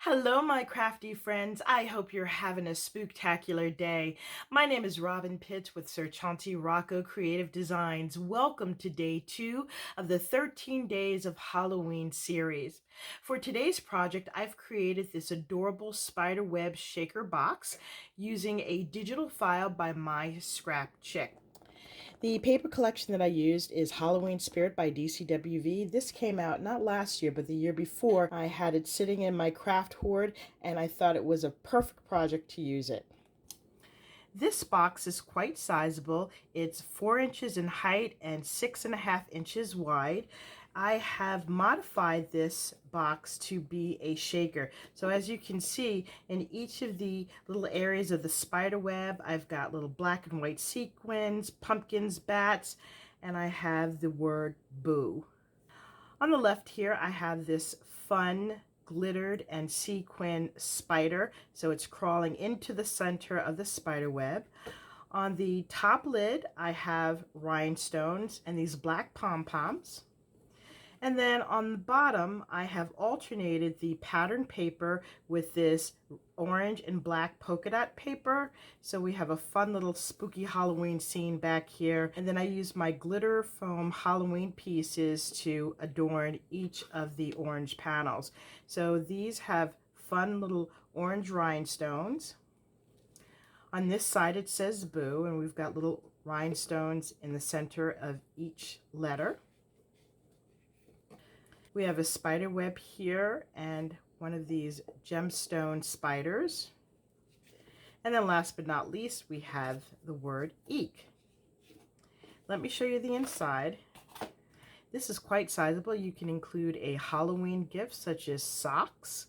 Hello, my crafty friends. I hope you're having a spooktacular day. My name is Robyn M with Sir Chauncey Rocco Creative Designs. Welcome to day 2 of the 13 Days of Halloween series. For today's project, I've created this adorable spiderweb shaker box using a digital file by MYSCRAPCHICK. The paper collection that I used is Halloween Spirit by DCWV. This came out not last year, but the year before. I had it sitting in my craft hoard, and I thought it was a perfect project to use it. This box is quite sizable. It's 4 inches in height and 6.5 inches wide. I have modified this box to be a shaker. So as you can see, in each of the little areas of the spider web, I've got little black and white sequins, pumpkins, bats, and I have the word boo. On the left here, I have this fun glittered and sequin spider. So it's crawling into the center of the spider web. On the top lid, I have rhinestones and these black pom-poms. And then on the bottom, I have alternated the pattern paper with this orange and black polka dot paper. So we have a fun little spooky Halloween scene back here. And then I use my glitter foam Halloween pieces to adorn each of the orange panels. So these have fun little orange rhinestones. On this side it says boo, and we've got little rhinestones in the center of each letter. We have a spider web here and one of these gemstone spiders. And then last but not least, we have the word eek. Let me show you the inside. This is quite sizable. You can include a Halloween gift such as socks,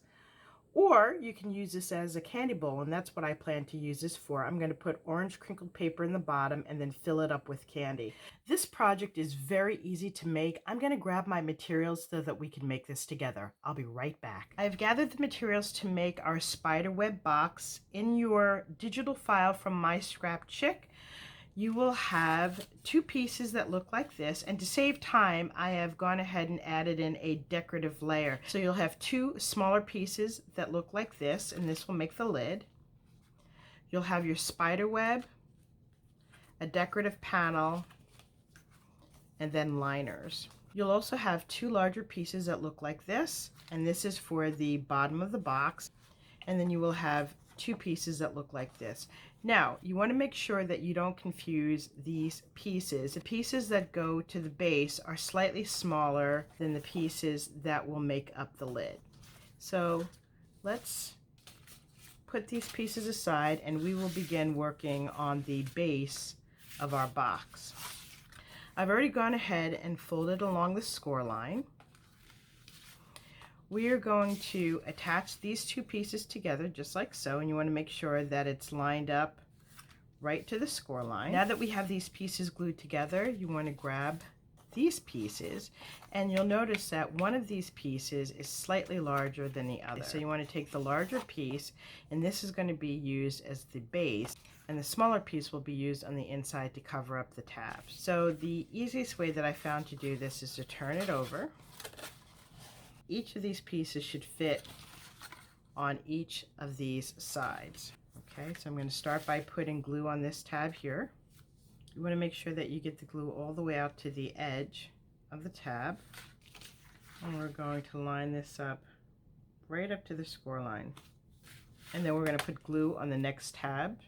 or you can use this as a candy bowl, and that's what I plan to use this for. I'm going to put orange crinkled paper in the bottom and then fill it up with candy. This project is very easy to make. I'm going to grab my materials so that we can make this together. I'll be right back. I've gathered the materials to make our spiderweb box. In your digital file from MYSCRAPCHICK, you will have 2 pieces that look like this, and to save time I have gone ahead and added in a decorative layer. So you'll have 2 smaller pieces that look like this, and this will make the lid. You'll have your spider web, a decorative panel, and then liners. You'll also have 2 larger pieces that look like this, and this is for the bottom of the box. And then you will have 2 pieces that look like this. Now, you want to make sure that you don't confuse these pieces. The pieces that go to the base are slightly smaller than the pieces that will make up the lid. So let's put these pieces aside and we will begin working on the base of our box. I've already gone ahead and folded along the score line. We are going to attach these 2 pieces together just like so, and you want to make sure that it's lined up right to the score line. Now that we have these pieces glued together, you want to grab these pieces, and you'll notice that one of these pieces is slightly larger than the other. So you want to take the larger piece, and this is going to be used as the base, and the smaller piece will be used on the inside to cover up the tabs. So the easiest way that I found to do this is to turn it over. Each of these pieces should fit on each of these sides. Okay, so I'm going to start by putting glue on this tab here. You want to make sure that you get the glue all the way out to the edge of the tab. And we're going to line this up right up to the score line. And then we're going to put glue on the next tab.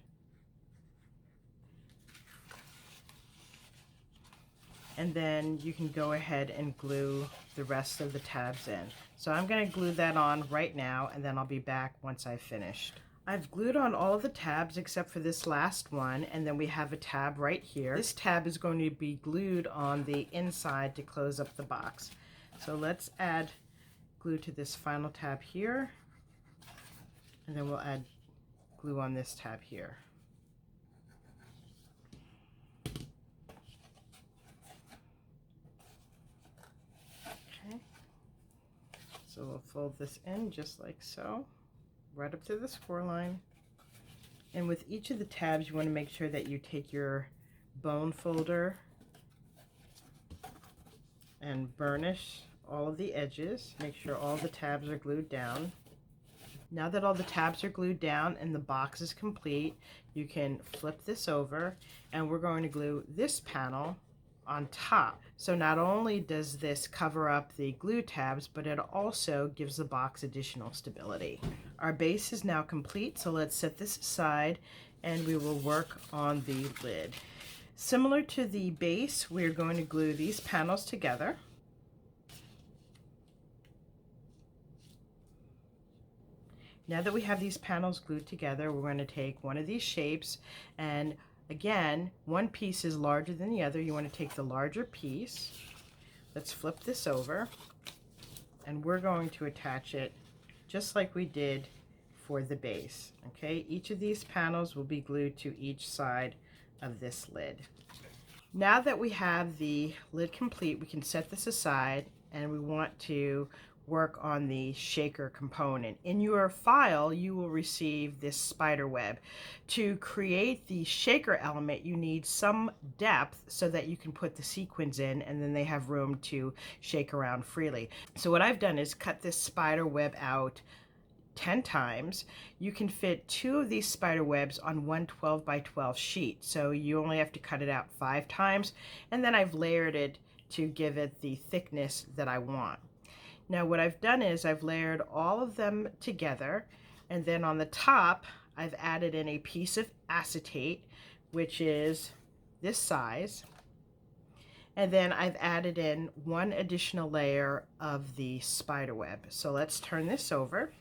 And then you can go ahead and glue the rest of the tabs in. So I'm going to glue that on right now, and then I'll be back once I've finished. I've glued on all of the tabs except for this last one, and then we have a tab right here. This tab is going to be glued on the inside to close up the box. So let's add glue to this final tab here, and then we'll add glue on this tab here. Okay, so we'll fold this in just like so, right up to the score line. And with each of the tabs, you want to make sure that you take your bone folder and burnish all of the edges. Make sure all the tabs are glued down. Now that all the tabs are glued down and the box is complete, you can flip this over, and we're going to glue this panel on top. So not only does this cover up the glue tabs, but it also gives the box additional stability. Our base is now complete, so let's set this aside and we will work on the lid. Similar to the base, we're going to glue these panels together. Now that we have these panels glued together, we're going to take one of these shapes, and again, one piece is larger than the other. You want to take the larger piece. Let's flip this over, and we're going to attach it just like we did for the base. Okay, each of these panels will be glued to each side of this lid. Now that we have the lid complete, we can set this aside, and we want to work on the shaker component. In your file, you will receive this spider web. To create the shaker element, you need some depth so that you can put the sequins in, and then they have room to shake around freely. So what I've done is cut this spider web out 10 times. You can fit 2 of these spider webs on one 12 by 12 sheet, so you only have to cut it out 5 times, and then I've layered it to give it the thickness that I want. Now what I've done is I've layered all of them together, and then on the top I've added in a piece of acetate, which is this size, and then I've added in one additional layer of the spider web. So let's turn this over,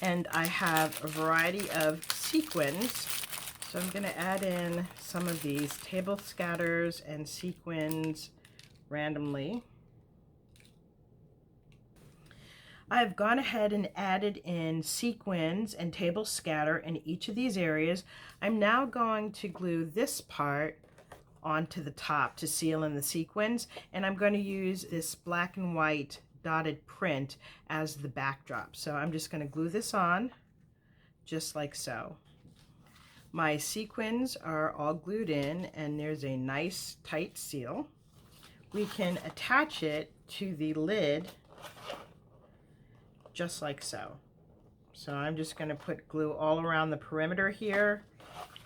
and I have a variety of sequins. So I'm going to add in some of these table scatters and sequins randomly. I've gone ahead and added in sequins and table scatter in each of these areas. I'm now going to glue this part onto the top to seal in the sequins, and I'm going to use this black and white dotted print as the backdrop. So I'm just going to glue this on just like so. My sequins are all glued in, and there's a nice tight seal. We can attach it to the lid just like so. So I'm just going to put glue all around the perimeter here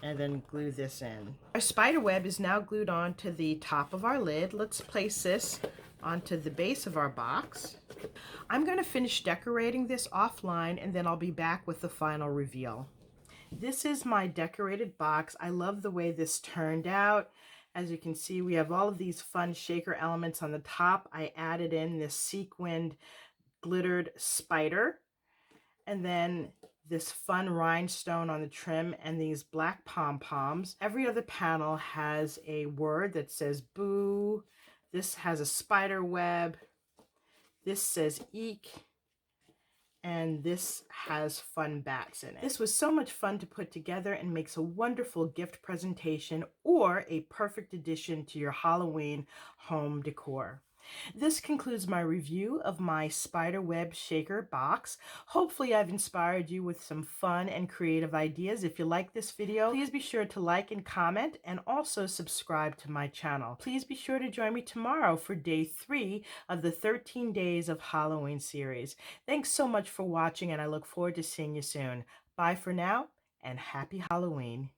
and then glue this in. Our spider web is now glued on to the top of our lid. Let's place this onto the base of our box. I'm going to finish decorating this offline, and then I'll be back with the final reveal. This is my decorated box. I love the way this turned out. As you can see, we have all of these fun shaker elements on the top. I added in this sequined glittered spider, and then this fun rhinestone on the trim, and these black pom-poms. Every other panel has a word that says boo. This has a spider web. This says eek. And this has fun bats in it. This was so much fun to put together and makes a wonderful gift presentation or a perfect addition to your Halloween home decor. This concludes my review of my spiderweb shaker box. Hopefully I've inspired you with some fun and creative ideas. If you like this video, please be sure to like and comment, and also subscribe to my channel. Please be sure to join me tomorrow for day 3 of the 13 Days of Halloween series. Thanks so much for watching, and I look forward to seeing you soon. Bye for now, and happy Halloween.